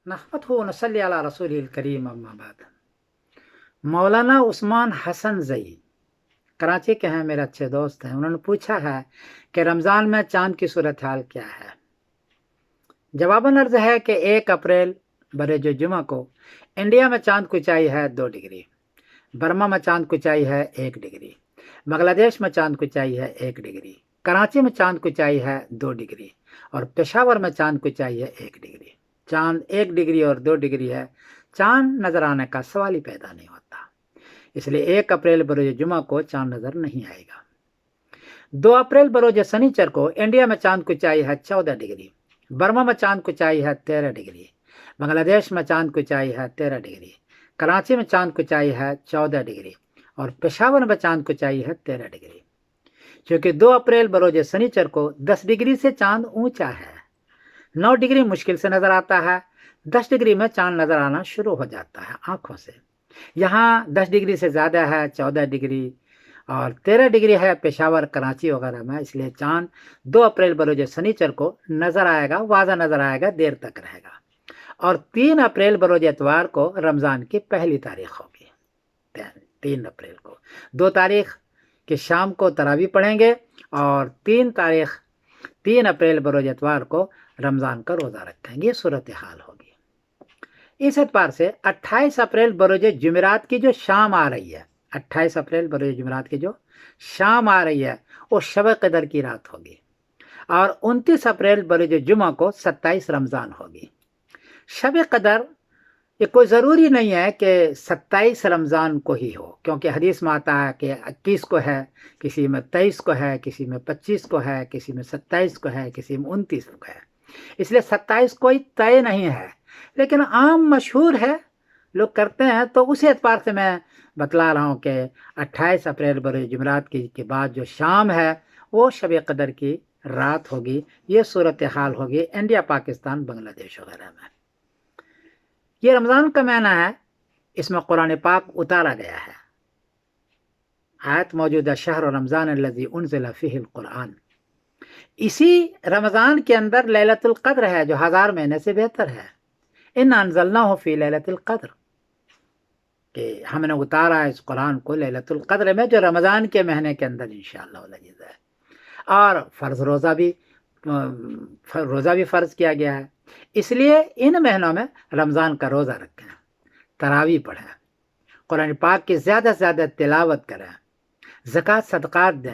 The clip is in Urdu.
نحمده ونصلي على رسوله الکریم اما بعد۔ مولانا عثمان حسن زئی کراچی کے ہیں، میرے اچھے دوست ہیں۔ انہوں نے پوچھا ہے کہ رمضان میں چاند کی صورتحال کیا ہے؟ جواباً عرض ہے کہ 1 اپریل بروز جمعہ کو انڈیا میں چاند کی اونچائی ہے 2 ڈگری، برما میں چاند کی اونچائی ہے 1 ڈگری، بنگلہ دیش میں چاند کی اونچائی ہے 1 ڈگری، کراچی میں چاند کی اونچائی ہے 2 ڈگری اور پشاور میں چاند کی اونچائی ہے 1 ڈگری۔ چاند 1 ڈگری اور 2 ڈگری ہے، چاند نظر آنے کا سوال ہی پیدا نہیں ہوتا، اس لیے 1 اپریل بروز جمعہ کو چاند نظر نہیں آئے گا۔ 2 اپریل بروز سنیچر کو انڈیا میں چاند کی اونچائی ہے 14 ڈگری، برما میں چاند کی اونچائی ہے 13 ڈگری، بنگلہ دیش میں چاند کی اونچائی ہے 13 ڈگری، کراچی میں چاند کی اونچائی ہے 14 ڈگری اور پشاور میں چاند کی اونچائی ہے 13 ڈگری۔ کیونکہ 2 اپریل بروز سنیچر کو 10 ڈگری سے چاند اونچا ہے، 9 ڈگری مشکل سے نظر آتا ہے، 10 ڈگری میں چاند نظر آنا شروع ہو جاتا ہے آنکھوں سے۔ یہاں 10 ڈگری سے زیادہ ہے 14 ڈگری اور 13 ڈگری ہے پشاور، کراچی وغیرہ میں، اس لیے چاند 2 اپریل بروز سنیچر کو نظر آئے گا، واضح نظر آئے گا، دیر تک رہے گا۔ اور 3 اپریل بروز اتوار کو رمضان کی پہلی تاریخ ہوگی، 3 اپریل کو 2 تاریخ کی شام کو تراویح پڑھیں گے اور 3 اپریل بروز اتوار کو رمضان کا روزہ رکھیں گے۔ یہ صورتحال ہوگی۔ اس اعتبار سے 28 اپریل بروز جمعرات کی جو شام آ رہی ہے، 28 اپریل بروز جمعرات کی جو شام آ رہی ہے وہ شب قدر کی رات ہوگی اور 29 اپریل بروز جمعہ کو 27 رمضان ہوگی۔ شب قدر یہ کوئی ضروری نہیں ہے کہ 27 رمضان کو ہی ہو، کیونکہ حدیث میں آتا ہے کہ 21 کو ہے، کسی میں 23 کو ہے، کسی میں 25 کو ہے، کسی میں 27 کو ہے، کسی میں 29 کو ہے، اس لیے 27 کوئی طے نہیں ہے، لیکن عام مشہور ہے، لوگ کرتے ہیں، تو اسی اعتبار سے میں بتلا رہا ہوں کہ 28 اپریل بروز جمعرات کے بعد جو شام ہے وہ شب قدر کی رات ہوگی۔ یہ صورتحال ہوگی انڈیا، پاکستان، بنگلہ دیش وغیرہ میں۔ یہ رمضان کا مہینہ ہے، اس میں قرآن پاک اتارا گیا ہے۔ آیت موجودہ شہر رمضان الذی انزل فیہ القرآن، اسی رمضان کے اندر لیلۃ القدر ہے جو 1000 مہینے سے بہتر ہے۔ ان انزلناہ فی لیلۃ القدر، کہ ہم نے اتارا اس قرآن کو لیلۃ القدر میں جو رمضان کے مہینے کے اندر انشاءاللہ العزیز ہے۔ اور فرض روزہ بھی فرض کیا گیا ہے، اس لیے ان مہینوں میں رمضان کا روزہ رکھیں، تراویح پڑھیں، قرآن پاک کی زیادہ سے زیادہ تلاوت کریں، زکوٰۃ صدقات دیں۔